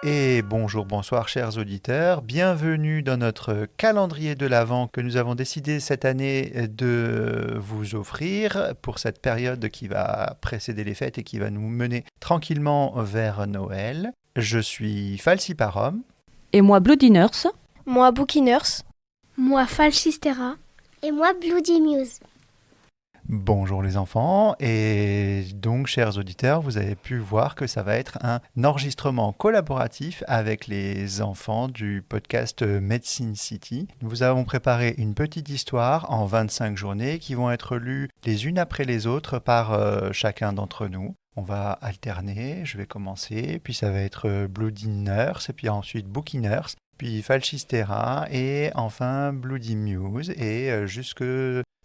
Et bonjour, bonsoir chers auditeurs, bienvenue dans notre calendrier de l'Avent que nous avons décidé cette année de vous offrir pour cette période qui va précéder les fêtes et qui va nous mener tranquillement vers Noël. Je suis Falsiparum. Et moi, Bloody Nurse. Moi, Bookie Nurse. Moi, Falchistera. Et moi, Bloody Muse. Bonjour les enfants, et donc chers auditeurs, vous avez pu voir que ça va être un enregistrement collaboratif avec les enfants du podcast Medicine City. Nous avons préparé une petite histoire en 25 journées qui vont être lues les unes après les autres par chacun d'entre nous. On va alterner, je vais commencer, puis ça va être Bloody Nurse, et puis ensuite Bookie Nurse, puis Falchistera, et enfin Bloody Muse, et jusque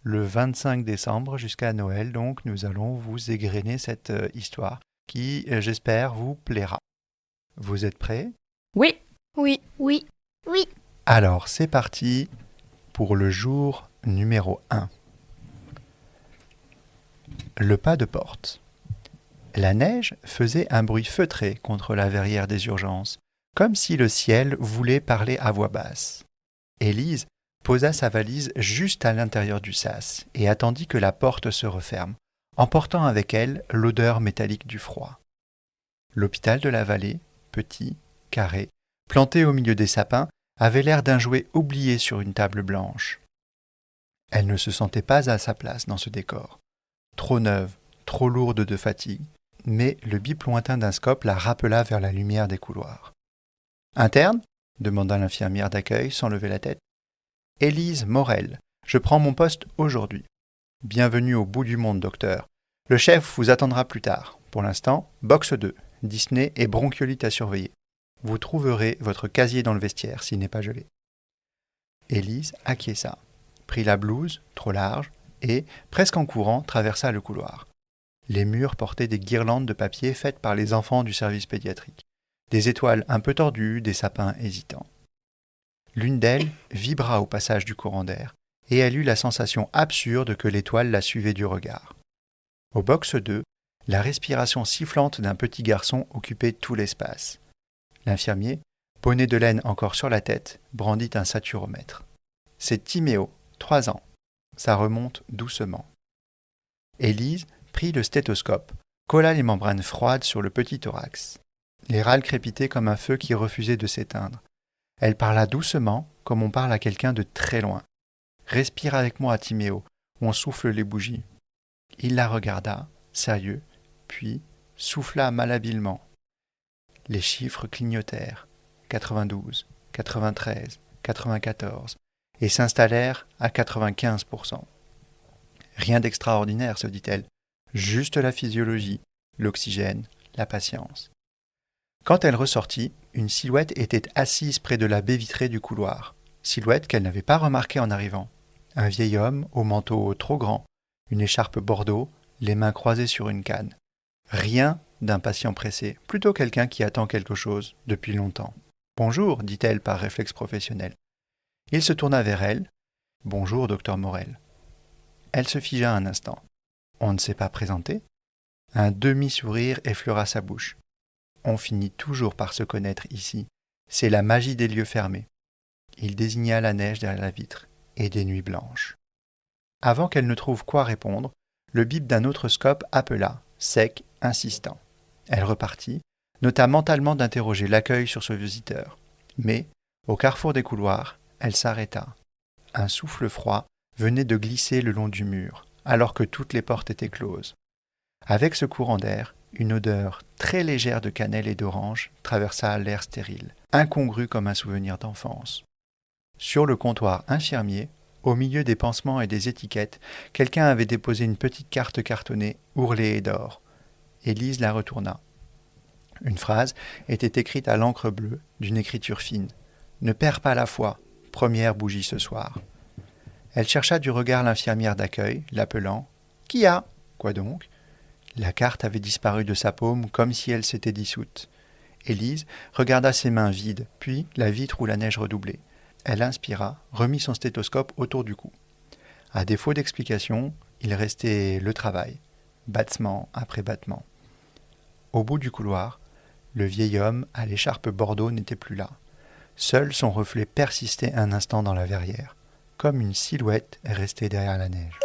le 25 décembre jusqu'à Noël, donc nous allons vous égrener cette histoire qui, j'espère, vous plaira. Vous êtes prêts ? Oui. Oui. Oui. Oui. Alors, c'est parti pour le jour numéro 1. Le pas de porte. La neige faisait un bruit feutré contre la verrière des urgences, comme si le ciel voulait parler à voix basse. Élise posa sa valise juste à l'intérieur du sas et attendit que la porte se referme, emportant avec elle l'odeur métallique du froid. L'hôpital de la vallée, petit, carré, planté au milieu des sapins, avait l'air d'un jouet oublié sur une table blanche. Elle ne se sentait pas à sa place dans ce décor. Trop neuve, trop lourde de fatigue, mais le bip lointain d'un scope la rappela vers la lumière des couloirs. « Interne » demanda l'infirmière d'accueil sans lever la tête. « Élise Morel, je prends mon poste aujourd'hui. Bienvenue au bout du monde, docteur. Le chef vous attendra plus tard. Pour l'instant, box 2, dyspnée et bronchiolite à surveiller. Vous trouverez votre casier dans le vestiaire s'il n'est pas gelé. » Élise acquiesça, prit la blouse, trop large, et, presque en courant, traversa le couloir. Les murs portaient des guirlandes de papier faites par les enfants du service pédiatrique. Des étoiles un peu tordues, des sapins hésitants. L'une d'elles vibra au passage du courant d'air, et elle eut la sensation absurde que l'étoile la suivait du regard. Au box 2, la respiration sifflante d'un petit garçon occupait tout l'espace. L'infirmier, bonnet de laine encore sur la tête, brandit un saturomètre. C'est Timéo, 3 ans. Ça remonte doucement. Élise prit le stéthoscope, colla les membranes froides sur le petit thorax. Les râles crépitaient comme un feu qui refusait de s'éteindre. Elle parla doucement, comme on parle à quelqu'un de très loin. « Respire avec moi, Timéo, on souffle les bougies. » Il la regarda, sérieux, puis souffla malhabilement. Les chiffres clignotèrent, 92, 93, 94, et s'installèrent à 95%. Rien d'extraordinaire, se dit-elle, juste la physiologie, l'oxygène, la patience. Quand elle ressortit, une silhouette était assise près de la baie vitrée du couloir, silhouette qu'elle n'avait pas remarquée en arrivant. Un vieil homme au manteau trop grand, une écharpe bordeaux, les mains croisées sur une canne. Rien d'un patient pressé, plutôt quelqu'un qui attend quelque chose depuis longtemps. « Bonjour », dit-elle par réflexe professionnel. Il se tourna vers elle. « Bonjour, docteur Morel. » Elle se figea un instant. « On ne s'est pas présenté ?» Un demi-sourire effleura sa bouche. On finit toujours par se connaître ici. C'est la magie des lieux fermés. Il désigna la neige derrière la vitre et des nuits blanches. Avant qu'elle ne trouve quoi répondre, le bip d'un autre scope appela, sec, insistant. Elle repartit, nota mentalement d'interroger l'accueil sur ce visiteur. Mais, au carrefour des couloirs, elle s'arrêta. Un souffle froid venait de glisser le long du mur, alors que toutes les portes étaient closes. Avec ce courant d'air, une odeur très légère de cannelle et d'orange traversa l'air stérile, incongru comme un souvenir d'enfance. Sur le comptoir infirmier, au milieu des pansements et des étiquettes, quelqu'un avait déposé une petite carte cartonnée, ourlée et d'or. Élise la retourna. Une phrase était écrite à l'encre bleue, d'une écriture fine. « Ne perds pas la foi, première bougie ce soir. » Elle chercha du regard l'infirmière d'accueil, l'appelant. « Qui a ? » ?»« Quoi donc ?» La carte avait disparu de sa paume comme si elle s'était dissoute. Élise regarda ses mains vides, puis la vitre où la neige redoublait. Elle inspira, remit son stéthoscope autour du cou. À défaut d'explication, il restait le travail, battement après battement. Au bout du couloir, Le vieil homme à l'écharpe bordeaux n'était plus là. Seul son reflet persistait un instant dans la verrière, comme une silhouette restée derrière la neige.